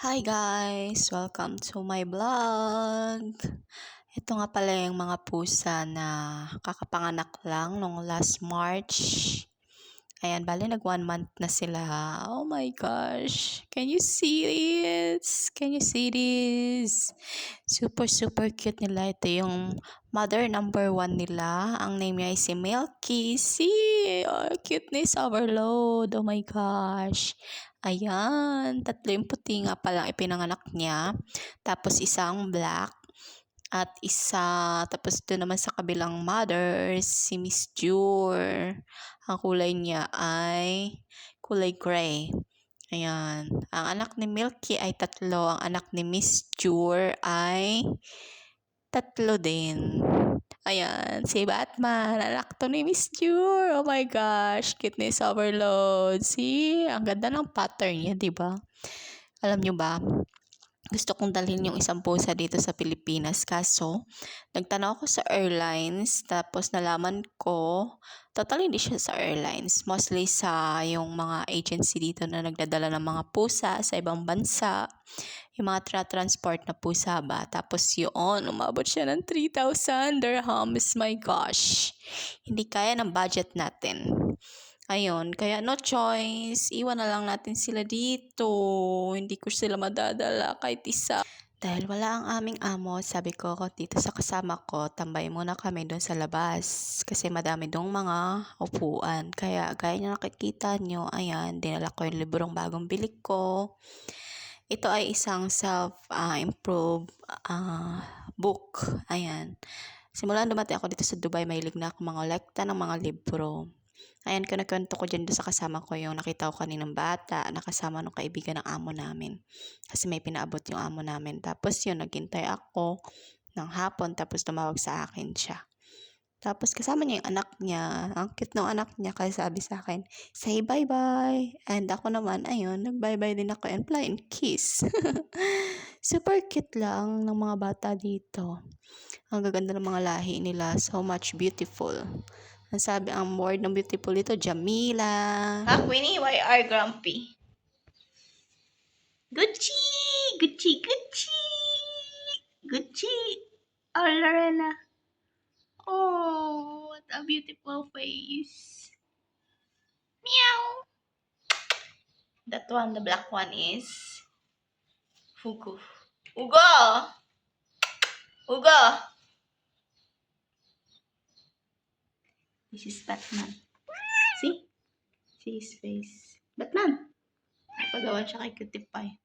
Hi guys! Welcome to my vlog! Ito nga pala yung mga pusa na kakapanganak lang nung last March. Ayan, bali nag 1 month na sila. Oh my gosh! Can you see this? Can you see this? Super cute nila. Ito yung mother number 1 nila. Ang name niya ay si Milky. See! Oh, cuteness overload. Oh my gosh! Ayan, 3 yung puti nga palang ipinanganak niya. Tapos isang black. At tapos doon naman sa kabilang mother, si Miss Jure. Ang kulay niya ay kulay gray. Ayan. Ang anak ni Milky ay 3. Ang anak ni Miss Jure ay 3 din. Ayan, si Batman, anak to ni Miss Jure. Oh my gosh, cuteness overload. See, ang ganda ng pattern niya, di ba? Alam nyo ba, gusto kong dalhin yung isang pusa dito sa Pilipinas. Kaso, nagtanong ako sa airlines, tapos nalaman ko, totally hindi siya sa airlines. Mostly sa yung mga agency dito na nagdadala ng mga pusa sa ibang bansa. Yung mga transport na pusa ba. Tapos yun, umabot siya ng 3,000 dirhams. My gosh. Hindi kaya ng budget natin. Ayun, kaya no choice. Iwan na lang natin sila dito. Hindi ko sila madadala kahit isa. Dahil wala ang aming amo, sabi ko dito sa kasama ko, tambay muna kami doon sa labas. Kasi madami dong mga upuan. Kaya gaya na nakikita nyo, ayan, dinala ko yung librong bagong bili ko. Ito ay isang self-improve book. Ayan. Simulan dumating ako dito sa Dubai, mahilig na ako mangolekta ng mga libro. Ayan, kinukwento ko dyan sa kasama ko yung nakita ko kaninang bata, nakasama nung kaibigan ng amo namin. Kasi may pinaabot yung amo namin. Tapos yun, naghintay ako ng hapon, tapos tumawag sa akin siya. Tapos kasama niya yung anak niya. Ang cute ng anak niya, kaya sabi sa akin, say bye-bye. And ako naman, ayun, nag-bye-bye din ako and flying kiss. Super cute lang ng mga bata dito. Ang gaganda ng mga lahi nila, so much beautiful. Ang sabi ang word ng beautiful ito, Jamila. Queenie, why are grumpy? Gucci! Gucci! Gucci! Gucci! Oh, Lorena. Oh, what a beautiful face. Meow! That one, the black one is Fugu. Ugo! Ugo! This is Batman. See? See his face. Batman! Pagawan siya kay Cutie Pie.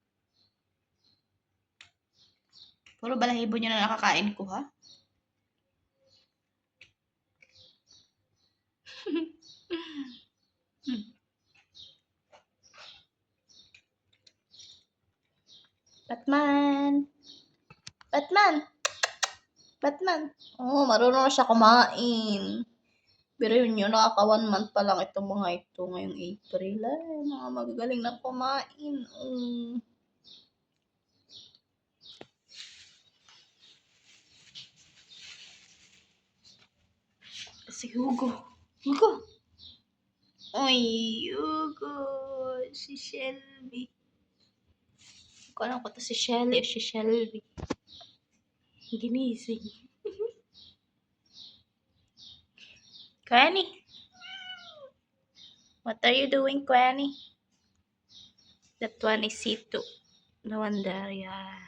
Puro balahibo niya na nakakain ko, ha? Batman! Batman! Batman! Oh, marunong na siya kumain. Pero yun yun, nakaka 1 month pa lang itong mga ito ngayong April. Ay, mga magagaling na kumain. Si Hugo. Hugo! Uy, Hugo! Si Shelby. Kung alam ko to si Shelly o si Shelby. Ginising. Granny! What are you doing, Granny? That one is C2. The one there, yeah.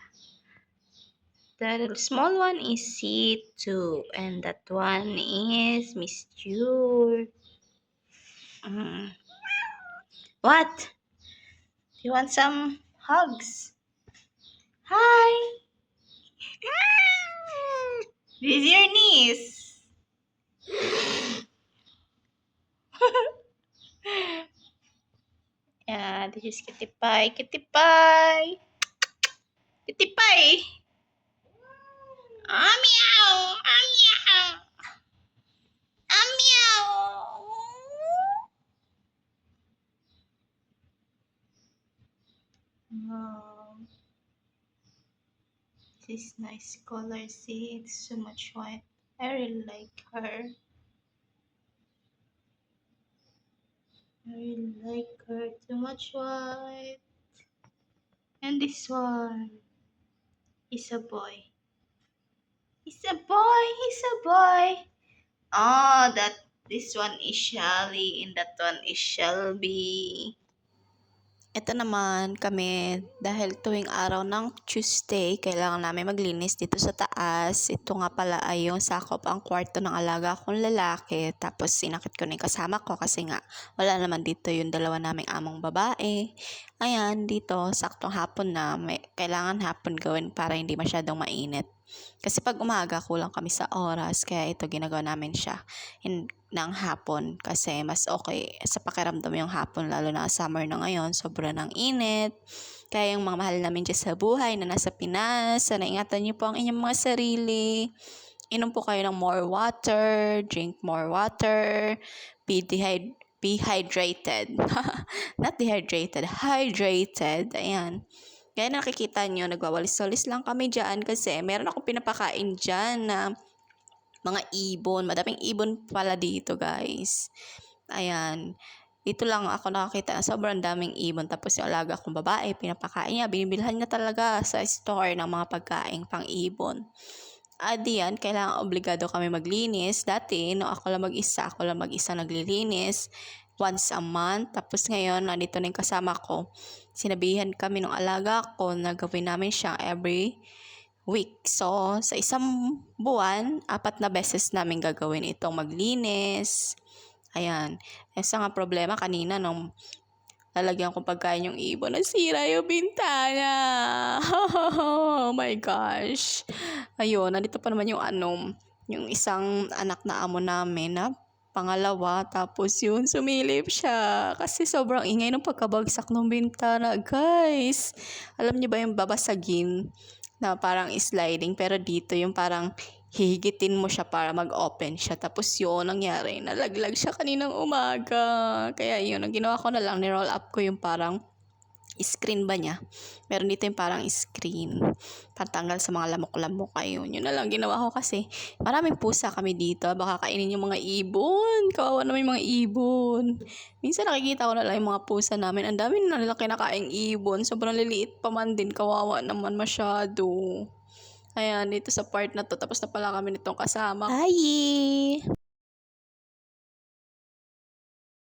The small one is C2. And that one is Miss Jure. What? You want some hugs? Hi! This is your niece. Yeah, this is Kitty Pie. Kitty Pie! Kitty Pie! Ah, meow! Ah, meow! Ah, meow! Wow. This nice color. See, it's so much white. I really like her. I really like her. Too much white. And And this one is a boy. He's a boy. He's a boy. Oh, this one is Shelly and that one is Shelby. Ito naman kami, dahil tuwing araw ng Tuesday, kailangan namin maglinis dito sa taas. Ito nga pala ay yung sakop ang kwarto ng alaga kong lalaki. Tapos sinakit ko na yung kasama ko kasi nga wala naman dito yung dalawa naming among babae. Ayan, dito saktong hapon na, kailangan hapon gawin para hindi masyadong mainit. Kasi pag umaga, kulang kami sa oras, kaya ito ginagawa namin siya ng hapon kasi mas okay sa pakiramdam yung hapon, lalo na summer na ngayon, sobra ng init. Kaya yung mga mahal namin dyan sa buhay na nasa Pinas, sana ingatan niyo po ang inyong mga sarili. Inom po kayo ng more water, drink more water, be hydrated. Not dehydrated, hydrated. Ayan. Kaya nakikita nyo, nagwawalis-walis lang kami dyan kasi meron akong pinapakain dyan na mga ibon. Madaming ibon pala dito, guys. Ayan. Dito lang ako nakakita na sobrang daming ibon. Tapos yung alaga kong babae, pinapakain niya. Binibilhan niya talaga sa store ng mga pagkain pang ibon. At diyan, kailangan obligado kami maglinis. Dati, no, ako lang mag-isa naglilinis once a month. Tapos ngayon, nandito na yung kasama ko. Sinabihan kami ng alaga ko na gawin namin siya every week. So, sa isang buwan, 4 na beses namin gagawin itong maglinis. Ayan. Isa nga problema kanina nung lalagyan kong pagkain yung ibon, nasira yung bintana. Oh my gosh. Ayun, nandito pa naman yung isang anak na amo namin na pangalawa, tapos yun, sumilip siya kasi sobrang ingay ng pagkabagsak ng bintana. Guys, alam niyo ba yung babasagin na parang sliding, pero dito yung parang hihigitin mo siya para mag-open siya. Tapos yun, nangyari, nalaglag siya kaninang umaga. Kaya yun, ang ginawa ko na lang, ni-roll up ko yung parang screen ba niya. Meron dito yung parang screen. Patanggal sa mga lamok-lamok. Ayun, yun na lang ginawa ko kasi maraming pusa kami dito. Baka kainin yung mga ibon. Kawawa naman yung mga ibon. Minsan nakikita ko na lang yung mga pusa namin. Ang dami na nilang kinakaing ibon. Sobrang liliit pa man din. Kawawa naman masyado. Ayan, dito sa part na to. Tapos na pala kami nitong kasama. Bye!